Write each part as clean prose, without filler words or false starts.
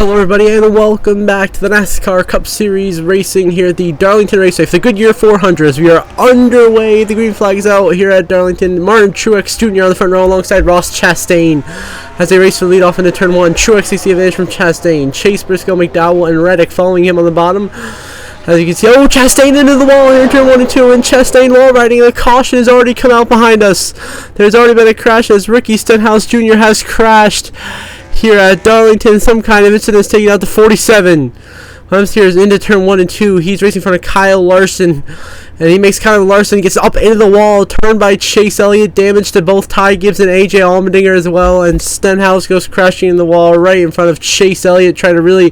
Hello everybody and welcome back to the NASCAR Cup Series racing here at the Darlington Raceway for the Goodyear 400s. We are underway. The green flag is out here at Darlington. Martin Truex Jr. on the front row alongside Ross Chastain as they race for the lead off into turn 1. Truex takes the advantage from Chastain. Chase, Briscoe, McDowell, and Reddick following him on the bottom. As you can see, Chastain into the wall here in turn 1 and 2, and Chastain wall riding. The caution has already come out behind us. There's already been a crash as Ricky Stenhouse Jr. has crashed here at Darlington. Some kind of incident is taking out the 47. Lance here is into turn 1 and 2. He's racing in front of Kyle Larson, and he makes Kyle Larson, gets up into the wall, turned by Chase Elliott, damage to both Ty Gibbs and AJ Allmendinger as well, and Stenhouse goes crashing in the wall right in front of Chase Elliott, trying to really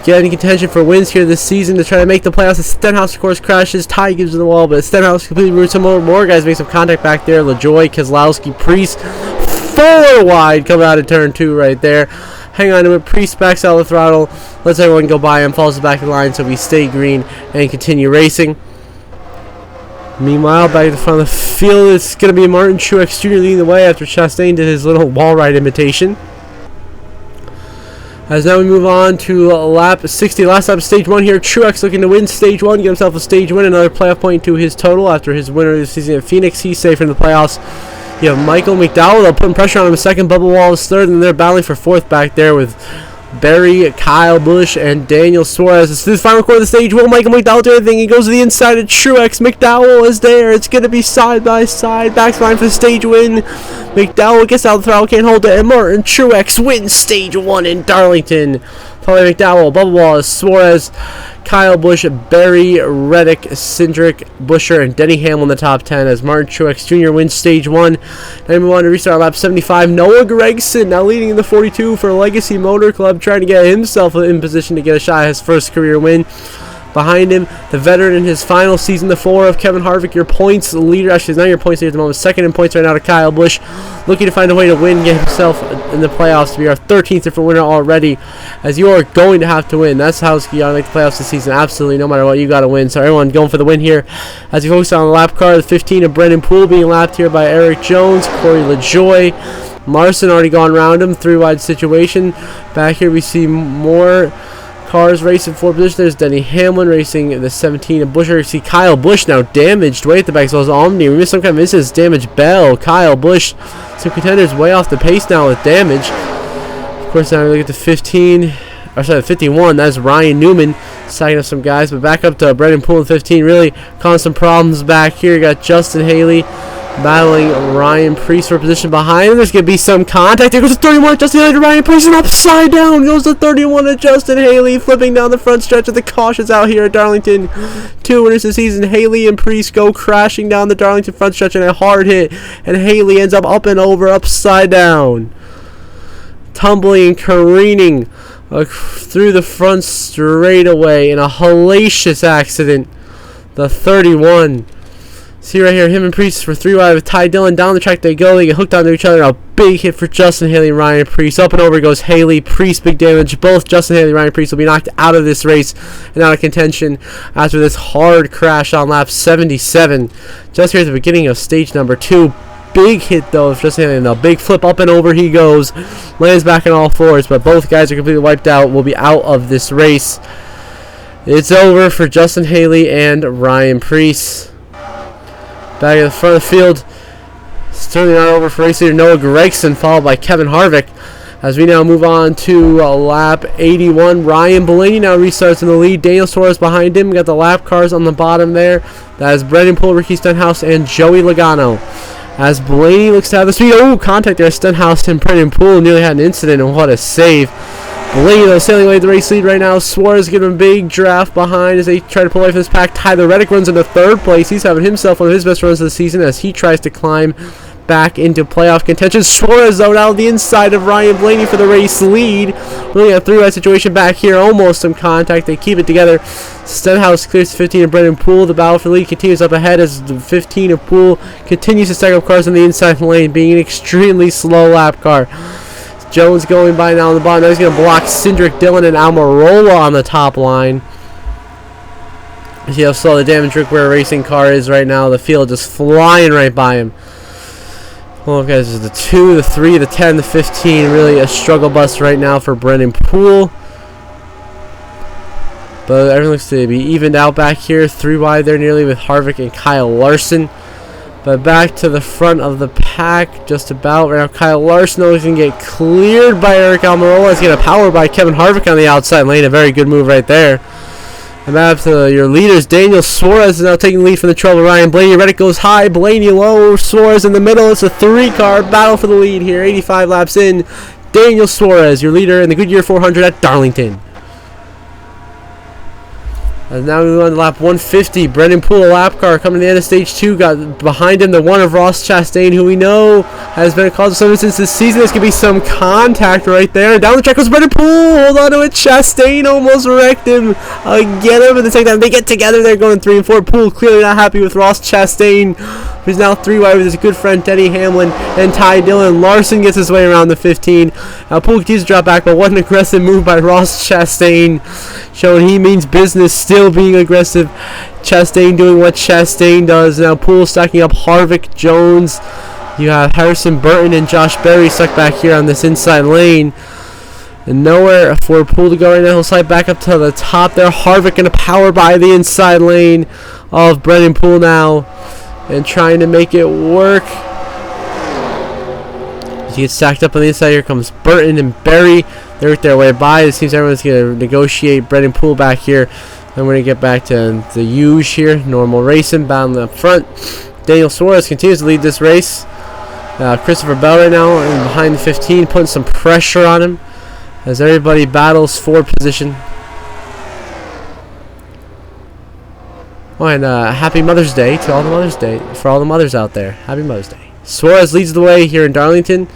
get any contention for wins here this season to try to make the playoffs. Stenhouse, of course, crashes. Ty Gibbs in the wall, but Stenhouse completely ruins some more guys, make some contact back there. LaJoy, Keselowski, Priest, 4 wide, come out of turn 2 right there. Hang on to it. Priest backs out the throttle, lets everyone go by him, falls back in line, so we stay green and continue racing. Meanwhile, back at the front of the field, it's going to be Martin Truex Jr. leading the way after Chastain did his little wall ride imitation. As now we move on to lap 60, last lap of stage 1 here. Truex looking to win stage 1, get himself a stage win, another playoff point to his total after his winner this season at Phoenix. He's safe in the playoffs. You have Michael McDowell, they're putting pressure on him a second. Bubba Wallace third, and they're battling for fourth back there with Barry, Kyle Busch, and Daniel Suarez. This is the final quarter of the stage. Will Michael McDowell do anything? He goes to the inside of Truex. McDowell is there. It's going to be side by side. Backline for the stage win. McDowell gets out of the throttle, can't hold it, and Martin Truex wins stage 1 in Darlington. Following McDowell, Bubba Wallace, Suarez, Kyle Busch, Barry, Reddick, Cindric, Buescher, and Denny Hamlin in the top 10 as Martin Truex Jr. wins stage 1. Then we want to restart lap 75. Noah Gragson now leading in the 42 for Legacy Motor Club, trying to get himself in position to get a shot at his first career win. Behind him, the veteran in his final season, the 4 of Kevin Harvick, your points leader. Actually, he's not your points leader at the moment. Second in points right now to Kyle Busch, looking to find a way to win, get himself in the playoffs to be our 13th different winner already, as you are going to have to win. That's how it's going to make the playoffs this season. Absolutely, no matter what, you got to win. So everyone going for the win here. As we focus on the lap car, the 15 of Brendan Poole being lapped here by Eric Jones, Corey LaJoy, Marson already gone around him, 3-wide situation. Back here we see more cars racing for position. There's Denny Hamlin racing the 17 of Buescher. You see Kyle Busch now damaged way at the back as well as Omni. We missed some kind of incident. Damage Bell. Kyle Busch, some contenders way off the pace now with damage. Of course, now we look at the 15, or sorry, the 51. That's Ryan Newman sagging up some guys, but back up to Brendan Poole in 15. Really causing some problems back here. You got Justin Haley battling Ryan Preece for position behind him. There's going to be some contact. There goes the 31 Justin Haley to Ryan Preece, and upside down goes the 31 of Justin Haley, flipping down the front stretch of the cautions out here at Darlington. 2 winners this season. Haley and Preece go crashing down the Darlington front stretch in a hard hit, and Haley ends up and over, upside down, tumbling and careening through the front straightaway in a hellacious accident. The 31. See right here, him and Priest for 3 wide with Ty Dillon. Down the track they go. They get hooked onto each other. A big hit for Justin Haley and Ryan Preece. Up and over goes Haley. Priest, big damage. Both Justin Haley and Ryan Preece will be knocked out of this race and out of contention after this hard crash on lap 77. Just here at the beginning of stage number 2. Big hit though of Justin Haley. And a big flip up and over he goes. Lands back on all fours, but both guys are completely wiped out. Will be out of this race. It's over for Justin Haley and Ryan Preece. Back at the front of the field, certainly not over for race leader Noah Gragson, followed by Kevin Harvick. As we now move on to lap 81, Ryan Blaney now restarts in the lead. Daniel Suarez behind him. We got the lap cars on the bottom there. That is Brendan Poole, Ricky Stenhouse, and Joey Logano. As Blaney looks to have the speed. Contact there. Stenhouse and Brendan Poole nearly had an incident, and what a save. Blaney, though, sailing away the race lead right now. Suarez giving him a big draft behind as they try to pull away from this pack. Tyler Reddick runs into 3rd place. He's having himself one of his best runs of the season as he tries to climb back into playoff contention. Suarez, though, now the inside of Ryan Blaney for the race lead. Really a 3-wide situation back here. Almost some contact. They keep it together. Stenhouse clears 15 of Brendan Poole. The battle for the lead continues up ahead as the 15 of Poole continues to stack up cars on the inside lane, being an extremely slow lap car. Jones going by now on the bottom. Now he's going to block Cindric, Dillon, and Almirola on the top line. See how slow the damage Rick Ware racing car is right now. The field just flying right by him. Well, guys, this is the 2, the 3, the 10, the 15. Really a struggle bus right now for Brendan Poole. But everything looks to be evened out back here. 3 wide there nearly with Harvick and Kyle Larson. But back to the front of the pack, just about. Right now, Kyle Larson is going to get cleared by Eric Almirola. He's going to power by Kevin Harvick on the outside lane. A very good move right there. And back to your leaders. Daniel Suarez is now taking the lead from the trouble. Ryan Blaney. Reddick goes high. Blaney low. Suarez in the middle. It's a 3-car battle for the lead here. 85 laps in. Daniel Suarez, your leader in the Goodyear 400 at Darlington. And now we move on to lap 150. Brendan Poole, a lap car, coming to the end of stage 2. Got behind him the one of Ross Chastain, who we know has been a cause of service since this season. There's going to be some contact right there. Down the track goes Brendan Poole. Hold on to it. Chastain almost wrecked him. Get him in the second time. They get together. They're going 3 and 4. Poole clearly not happy with Ross Chastain, who's now 3 wide with his good friend Denny Hamlin and Ty Dillon. Larson gets his way around the 15. Poole continues to drop back, but what an aggressive move by Ross Chastain, showing he means business, still being aggressive. Chastain doing what Chastain does. Now Poole stacking up Harvick, Jones. You have Harrison Burton and Josh Berry stuck back here on this inside lane. And nowhere for Poole to go right now. He'll slide back up to the top there. Harvick going to power by the inside lane of Brendan Poole now and trying to make it work. As he gets stacked up on the inside, here comes Burton and Berry. They work their way by. It seems everyone's going to negotiate Brendan Poole back here. And we're going to get back to the huge here. Normal racing, battling up front. Daniel Suarez continues to lead this race. Christopher Bell right now behind the 15, putting some pressure on him as everybody battles for position. Oh, and happy Mother's Day to all the mothers out there. Happy Mother's Day. Suarez leads the way here in Darlington.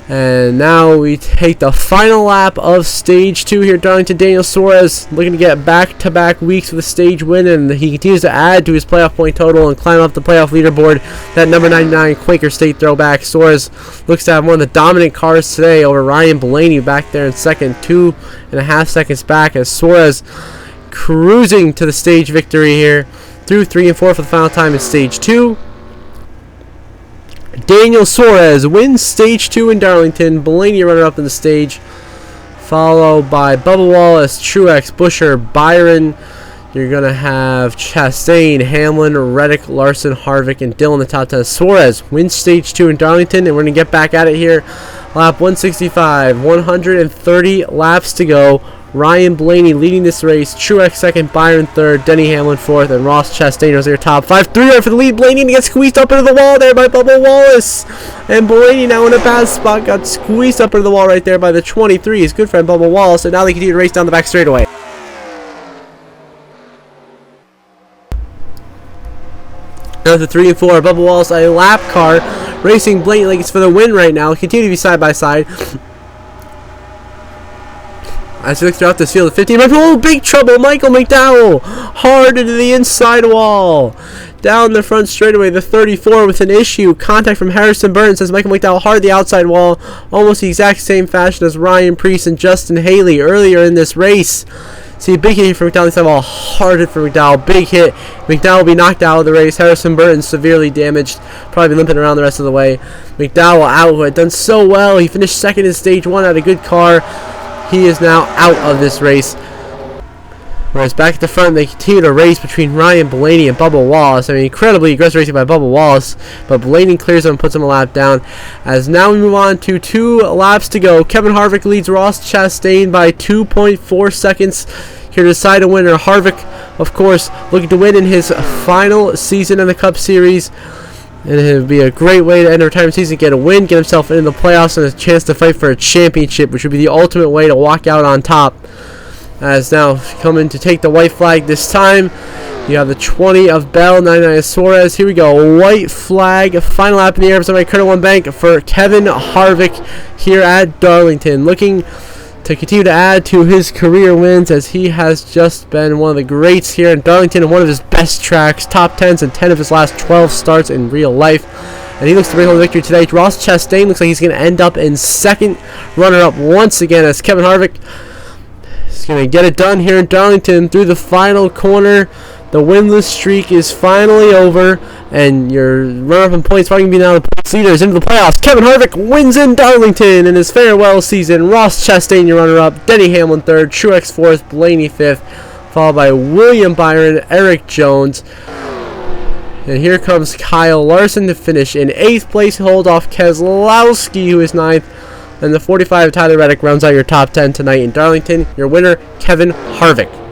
And now we take the final lap of stage 2 here at Darlington. Daniel Suarez looking to get back-to-back weeks with a stage win, and he continues to add to his playoff point total and climb up the playoff leaderboard. That number 99 Quaker State throwback. Suarez looks to have one of the dominant cars today over Ryan Blaney back there in second, 2.5 seconds back, as Suarez cruising to the stage victory here through 3 and 4 for the final time in stage 2. Daniel Suarez wins stage 2 in Darlington. Blaney runner-up in the stage, followed by Bubba Wallace, Truex, Busher, Byron. You're going to have Chastain, Hamlin, Reddick, Larson, Harvick, and Dillon in the top 10. Suarez wins stage 2 in Darlington, and we're going to get back at it here. Lap 165, 130 laps to go. Ryan Blaney leading this race. Truex second, Byron third, Denny Hamlin fourth, and Ross Chastain was your top 5. 3 for the lead. Blaney gets squeezed up into the wall there by Bubba Wallace. And Blaney now in a bad spot, got squeezed up into the wall right there by the 23. His good friend Bubba Wallace, and now they continue to race down the back straightaway. Now to 3 and 4. Bubba Wallace, a lap car, racing Blaney like it's for the win right now. Continue to be side by side. As we look throughout this field, 15. Oh, big trouble! Michael McDowell hard into the inside wall. Down the front straightaway, the 34 with an issue. Contact from Harrison Burton says Michael McDowell hard the outside wall. Almost the exact same fashion as Ryan Preece and Justin Haley earlier in this race. See a big hit here for McDowell. Inside wall, hard hit for McDowell. Big hit. McDowell will be knocked out of the race. Harrison Burton severely damaged. Probably limping around the rest of the way. McDowell out, who had done so well. He finished second in stage 1 at a good car. He is now out of this race. Whereas back at the front, they continue to race between Ryan Blaney and Bubba Wallace. I mean, incredibly aggressive racing by Bubba Wallace, but Blaney clears him and puts him a lap down. As now we move on to 2 laps to go. Kevin Harvick leads Ross Chastain by 2.4 seconds here to decide a winner. Harvick, of course, looking to win in his final season in the Cup Series. And it would be a great way to end the retirement season, get a win, get himself into the playoffs, and a chance to fight for a championship, which would be the ultimate way to walk out on top. As now coming to take the white flag this time, you have the 20 of Bell, 99 of Suarez. Here we go, white flag, final lap in the air for somebody, Curtis One Bank for Kevin Harvick here at Darlington. Looking to continue to add to his career wins, as he has just been one of the greats here in Darlington and one of his best tracks, top 10s in 10 of his last 12 starts in real life. And he looks to bring home the victory today. Ross Chastain looks like he's going to end up in second runner-up once again, as Kevin Harvick is going to get it done here in Darlington through the final corner. The winless streak is finally over, and your runner-up in points probably going to be now the points leaders into the playoffs. Kevin Harvick wins in Darlington in his farewell season. Ross Chastain, your runner-up. Denny Hamlin third. Truex fourth. Blaney fifth. Followed by William Byron, Eric Jones. And here comes Kyle Larson to finish in 8th place. Hold off Keselowski, who is 9th. And the 45 Tyler Reddick rounds out your top 10 tonight in Darlington. Your winner, Kevin Harvick.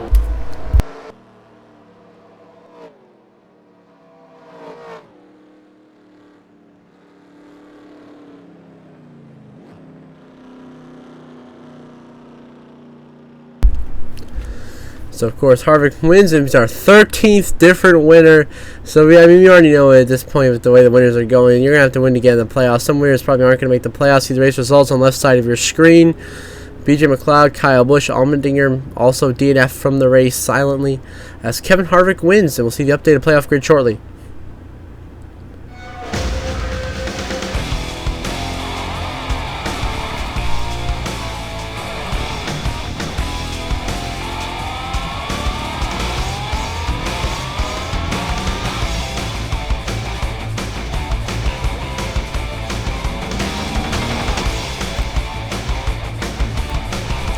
So, of course, Harvick wins, and he's our 13th different winner. So, we already know at this point with the way the winners are going, you're going to have to win again in the playoffs. Some winners probably aren't going to make the playoffs. See the race results on the left side of your screen. BJ McLeod, Kyle Busch, Allmendinger, also DNF from the race silently as Kevin Harvick wins, and we'll see the updated playoff grid shortly.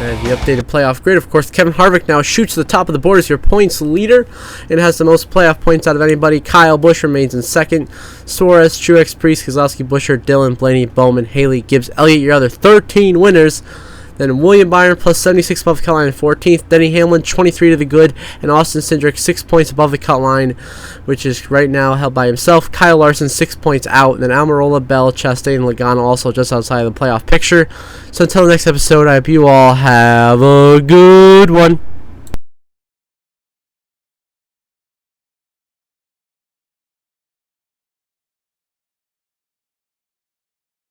And the updated playoff grid, of course, Kevin Harvick now shoots to the top of the board as your points leader and has the most playoff points out of anybody. Kyle Busch remains in second. Suarez, Truex, Priest, Keselowski, Buescher, Dillon, Blaney, Bowman, Haley, Gibbs, Elliott, your other 13 winners. Then William Byron plus 76 above the cut line in 14th. Denny Hamlin 23 to the good. And Austin Cindric 6 points above the cut line, which is right now held by himself. Kyle Larson 6 points out. And then Almirola, Bell, Chastain, and Logano also just outside of the playoff picture. So until the next episode, I hope you all have a good one.